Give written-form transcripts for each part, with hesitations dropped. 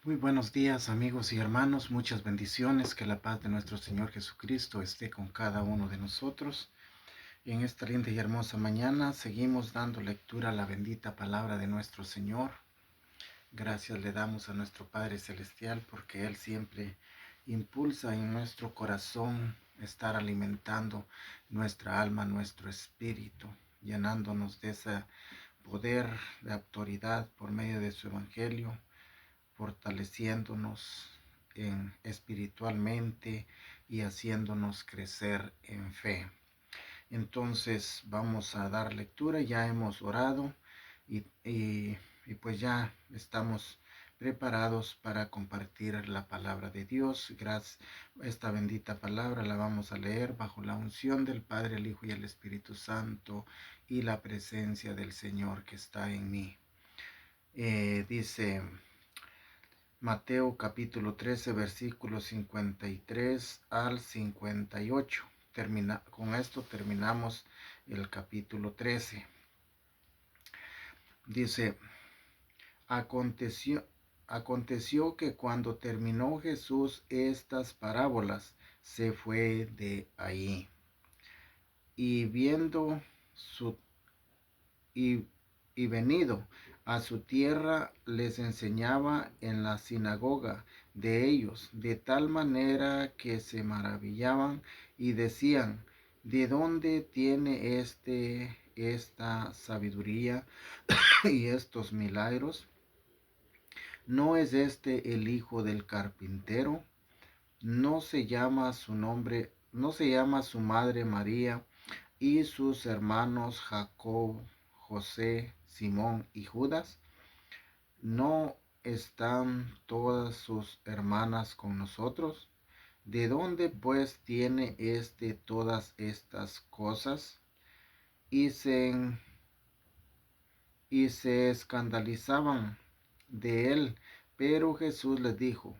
Muy buenos días amigos y hermanos, muchas bendiciones, que la paz de nuestro Señor Jesucristo esté con cada uno de nosotros. En esta linda y hermosa mañana seguimos dando lectura a la bendita palabra de nuestro Señor. Gracias le damos a nuestro Padre Celestial porque Él siempre impulsa en nuestro corazón estar alimentando nuestra alma, nuestro espíritu, llenándonos de ese poder, de autoridad por medio de su Evangelio, fortaleciéndonos espiritualmente y haciéndonos crecer en fe. Entonces vamos a dar lectura, ya hemos orado y pues ya estamos preparados para compartir la palabra de Dios. Gracias. Esta bendita palabra la vamos a leer bajo la unción del Padre, el Hijo y el Espíritu Santo y la presencia del Señor que está en mí. Dice Mateo capítulo 13, versículos 53 al 58. Con esto terminamos el capítulo 13. Dice, aconteció que cuando terminó Jesús estas parábolas, se fue de ahí. Y viendo su y, y venido a su tierra, les enseñaba en la sinagoga de ellos, de tal manera que se maravillaban y decían: ¿de dónde tiene esta sabiduría y estos milagros? ¿No es este el hijo del carpintero? ¿No se llama su nombre, no se llama su madre María, y sus hermanos Jacob, José, Simón y Judas? ¿No están todas sus hermanas con nosotros? ¿De dónde pues tiene todas estas cosas? Y se escandalizaban de él. Pero Jesús les dijo: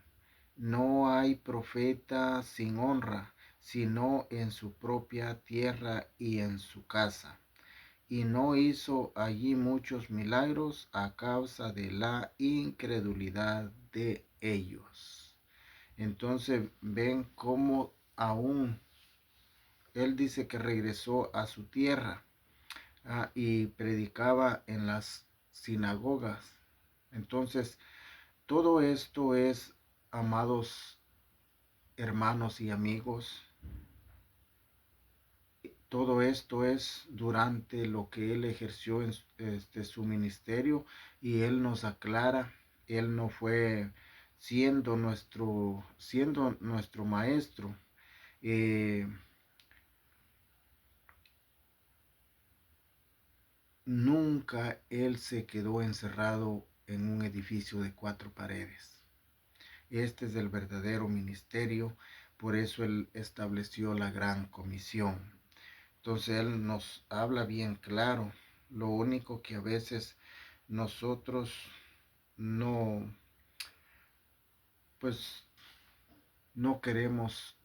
no hay profeta sin honra, sino en su propia tierra y en su casa. Y no hizo allí muchos milagros a causa de la incredulidad de ellos. Entonces ven cómo aún él dice que regresó a su tierra, y predicaba en las sinagogas. Entonces todo esto es, amados hermanos y amigos, todo esto es durante lo que él ejerció en su ministerio, y él nos aclara, él no fue siendo nuestro maestro. eh, Nunca él se quedó encerrado en un edificio de cuatro paredes. Este es el verdadero ministerio, por eso él estableció la gran comisión. Entonces él nos habla bien claro. Lo único que a veces nosotros no, pues no queremos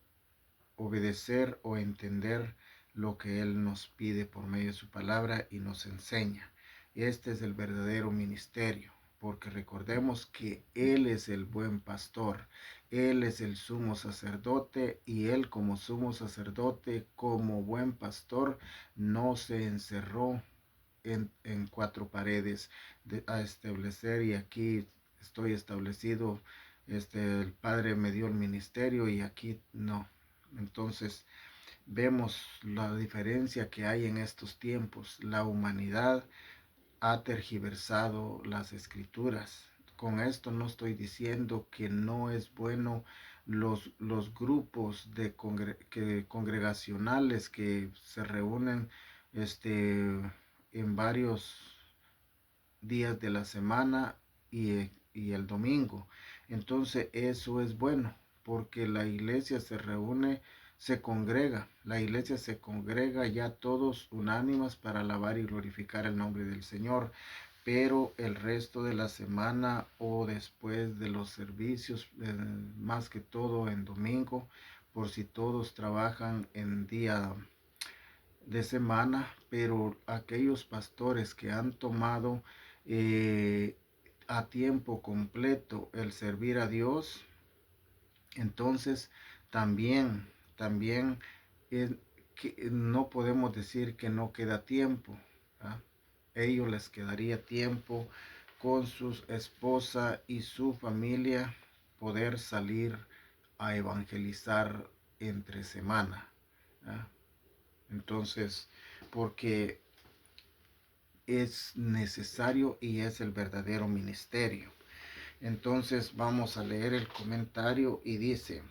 obedecer o entender lo que él nos pide por medio de su palabra y nos enseña. Este es el verdadero ministerio, porque recordemos que él es el buen pastor, él es el sumo sacerdote, y él como sumo sacerdote, como buen pastor, no se encerró en cuatro paredes a establecer: y aquí estoy establecido, el Padre me dio el ministerio y aquí no. Entonces vemos la diferencia que hay en estos tiempos. La humanidad ha tergiversado las escrituras. Con esto no estoy diciendo que no es bueno los grupos congregacionales que se reúnen en varios días de la semana y el domingo. Entonces eso es bueno, porque la iglesia se reúne, la iglesia se congrega ya todos unánimes para alabar y glorificar el nombre del Señor. Pero el resto de la semana o después de los servicios, más que todo en domingo, por si todos trabajan en día de semana, pero aquellos pastores que han tomado, eh, a tiempo completo el servir a Dios, entonces también es que no podemos decir que no queda tiempo. ¿Ah? Ellos les quedaría tiempo con su esposa y su familia poder salir a evangelizar entre semana. ¿Ah? Entonces, porque es necesario y es el verdadero ministerio. Entonces vamos a leer el comentario y dice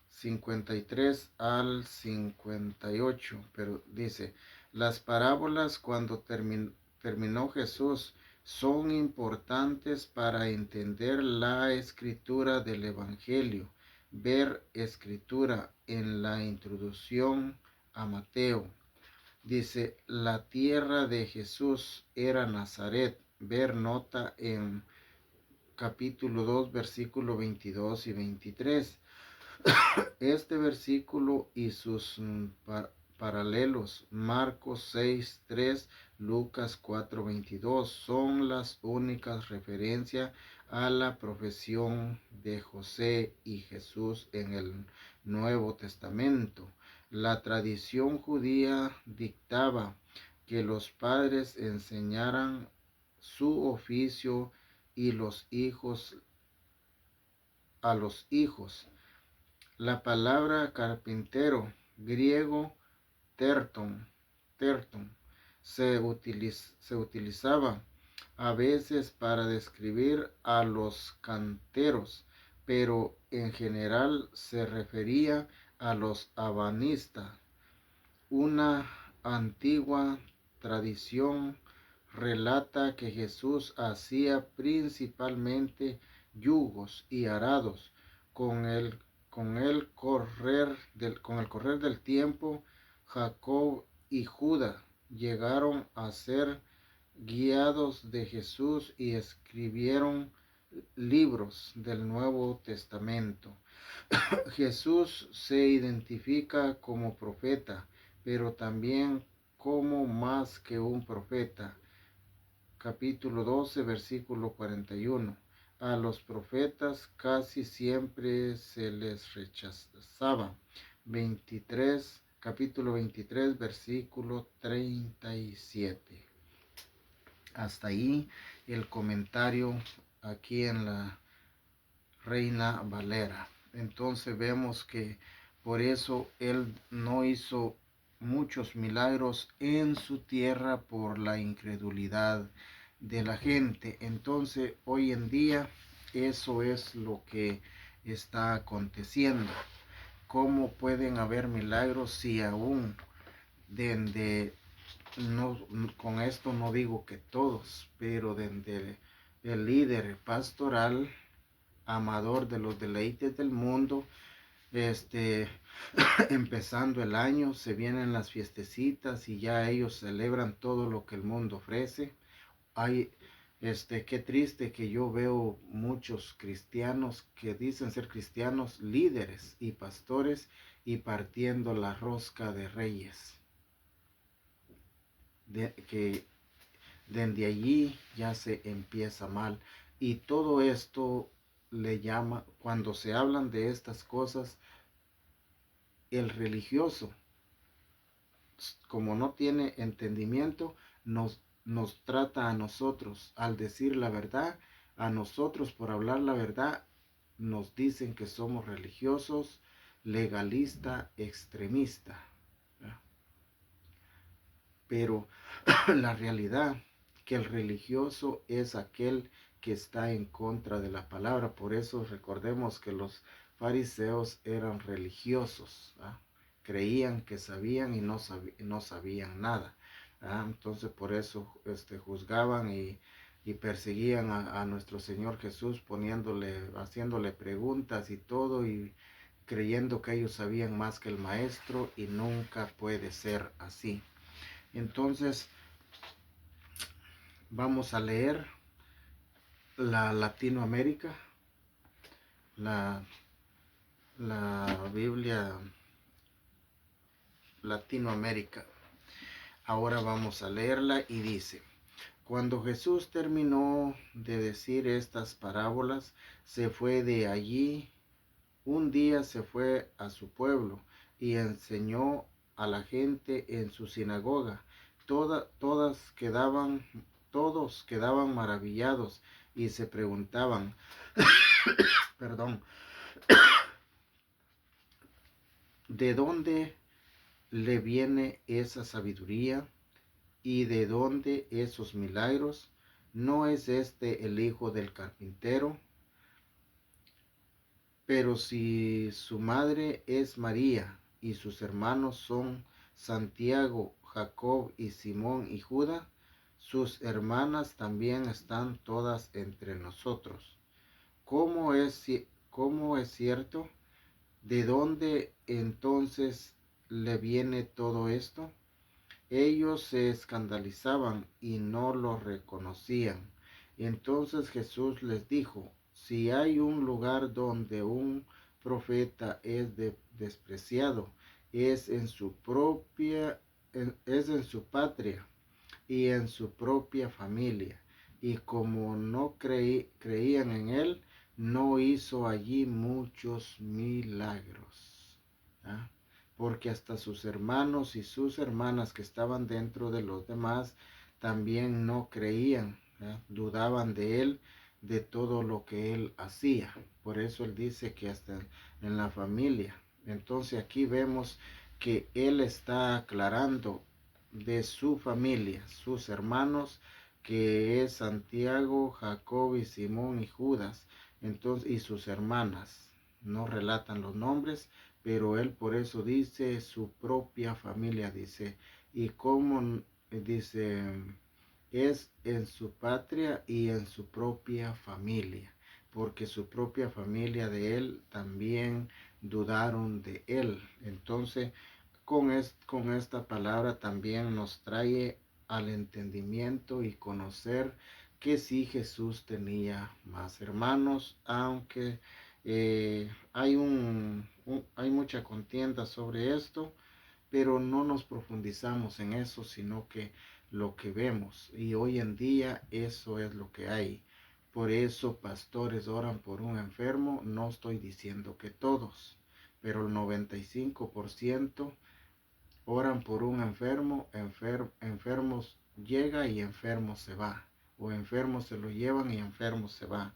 53 al 58, pero dice, las parábolas cuando terminó Jesús son importantes para entender la escritura del Evangelio. Ver escritura en la introducción a Mateo. Dice, la tierra de Jesús era Nazaret. Ver nota en capítulo 2, versículo 22 y 23. Este versículo y sus paralelos, Marcos 6:3, Lucas 4:22, son las únicas referencias a la profesión de José y Jesús en el Nuevo Testamento. La tradición judía dictaba que los padres enseñaran su oficio y los hijos a los hijos. La palabra carpintero, griego terton, se utilizaba a veces para describir a los canteros, pero en general se refería a los ebanistas. Una antigua tradición relata que Jesús hacía principalmente yugos y arados. Con el, con el correr del tiempo, Jacob y Judá llegaron a ser guiados de Jesús y escribieron libros del Nuevo Testamento. Jesús se identifica como profeta, pero también como más que un profeta. Capítulo 12, versículo 41. A los profetas casi siempre se les rechazaba. Capítulo 23, versículo 37. Hasta ahí el comentario aquí en la Reina Valera. Entonces vemos que por eso él no hizo muchos milagros en su tierra por la incredulidad de la gente. Entonces hoy en día eso es lo que está aconteciendo. ¿Cómo pueden haber milagros si aún desde, no, con esto no digo que todos, pero desde el líder pastoral amador de los deleites del mundo, empezando el año, se vienen las fiestecitas y ya ellos celebran todo lo que el mundo ofrece. Hay, qué triste que yo veo muchos cristianos que dicen ser cristianos, líderes y pastores, y partiendo la rosca de reyes. Que desde allí ya se empieza mal. Y todo esto le llama, cuando se hablan de estas cosas, el religioso, como no tiene entendimiento, nos trata a nosotros, al decir la verdad, a nosotros por hablar la verdad, nos dicen que somos religiosos, legalista, extremista. Pero la realidad que el religioso es aquel que está en contra de la palabra. Por eso recordemos que los fariseos eran religiosos, ¿ah? Creían que sabían y no sabían nada, ¿ah? Entonces por eso juzgaban y perseguían a nuestro Señor Jesús, haciéndole preguntas y todo, y creyendo que ellos sabían más que el maestro, y nunca puede ser así. Entonces vamos a leer la Latinoamérica, la Biblia Latinoamérica. Ahora vamos a leerla y dice, Cuando Jesús terminó de decir estas parábolas, se fue de allí. Un día se fue a su pueblo y enseñó a la gente en su sinagoga. Todos quedaban maravillados y se preguntaban, perdón, ¿de dónde le viene esa sabiduría y de dónde esos milagros? ¿No es este el hijo del carpintero? Pero si su madre es María y sus hermanos son Santiago, Jacob y Simón y Judas, sus hermanas también están todas entre nosotros. ¿Cómo es, cómo es cierto? ¿De dónde entonces le viene todo esto? Ellos se escandalizaban y no lo reconocían. Entonces Jesús les dijo, si hay un lugar donde un profeta es despreciado, es en su es en su patria y en su propia familia. Y como no creían en él, no hizo allí muchos milagros. ¿Ah? Porque hasta sus hermanos y sus hermanas que estaban dentro de los demás también no creían, ¿ah? Dudaban de él, de todo lo que él hacía. Por eso él dice que hasta en la familia. Entonces aquí vemos que él está aclarando de su familia, sus hermanos, que es Santiago, Jacob y Simón y Judas, entonces, y sus hermanas. No relatan los nombres, pero él por eso dice su propia familia, dice, y como dice, es en su patria y en su propia familia, porque su propia familia de él también dudaron de él. Entonces, con esta palabra también nos trae al entendimiento y conocer que sí Jesús tenía más hermanos, aunque hay mucha contienda sobre esto, pero no nos profundizamos en eso, sino que lo que vemos. Y hoy en día eso es lo que hay. Por eso pastores oran por un enfermo, no estoy diciendo que todos, pero el 95% oran por un enfermo, enfermos llega y enfermo se va, o enfermos se lo llevan y enfermo se va.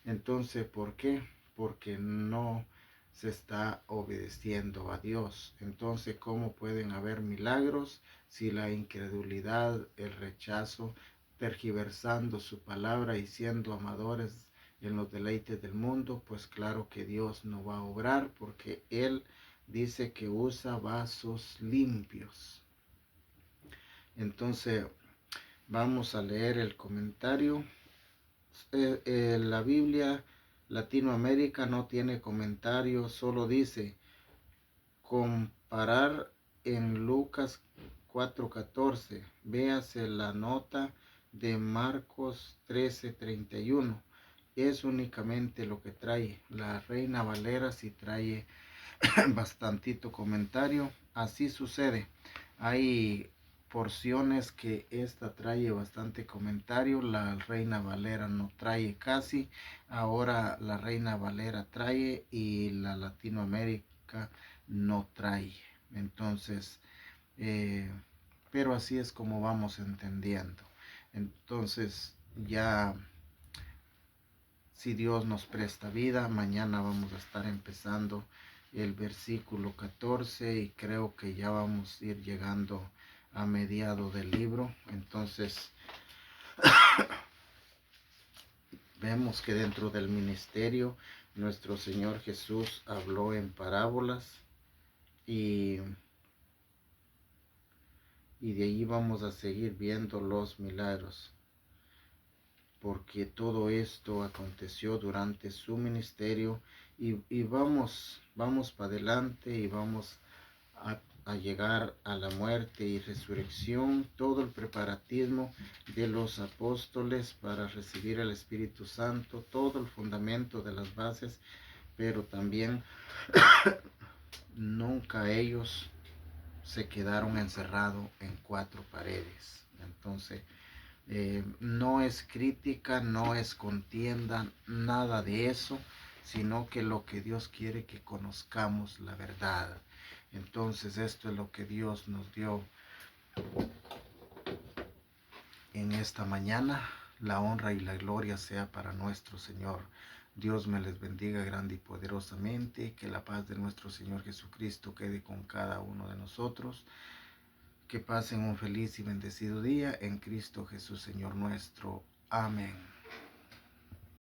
Entonces, ¿por qué? Porque no se está obedeciendo a Dios. Entonces, ¿cómo pueden haber milagros si la incredulidad, el rechazo, tergiversando su palabra y siendo amadores en los deleites del mundo? Pues claro que Dios no va a obrar porque Él dice que usa vasos limpios. Entonces, vamos a leer el comentario. La Biblia Latinoamérica no tiene comentario, solo dice comparar en Lucas 4:14. Véase la nota de Marcos 13:31. Es únicamente lo que trae. La Reina Valera si trae bastantito comentario. Así sucede. Hay porciones que esta trae bastante comentario. La Reina Valera no trae casi. Ahora la Reina Valera trae y la Latinoamérica no trae. Entonces, pero así es como vamos entendiendo. Entonces, ya si Dios nos presta vida, mañana vamos a estar empezando el versículo 14 y creo que ya vamos a ir llegando a mediado del libro. Entonces, vemos que dentro del ministerio nuestro Señor Jesús habló en parábolas y de ahí vamos a seguir viendo los milagros, porque todo esto aconteció durante su ministerio y vamos para adelante y vamos a llegar a la muerte y resurrección, todo el preparatismo de los apóstoles para recibir el Espíritu Santo, todo el fundamento de las bases, pero también nunca ellos se quedaron encerrados en cuatro paredes. Entonces, No es crítica, no es contienda, nada de eso, sino que lo que Dios quiere que conozcamos la verdad. Entonces esto es lo que Dios nos dio en esta mañana. La honra y la gloria sea para nuestro Señor. Dios me les bendiga grande y poderosamente. Que la paz de nuestro Señor Jesucristo quede con cada uno de nosotros. Que pasen un feliz y bendecido día en Cristo Jesús, Señor nuestro. Amén.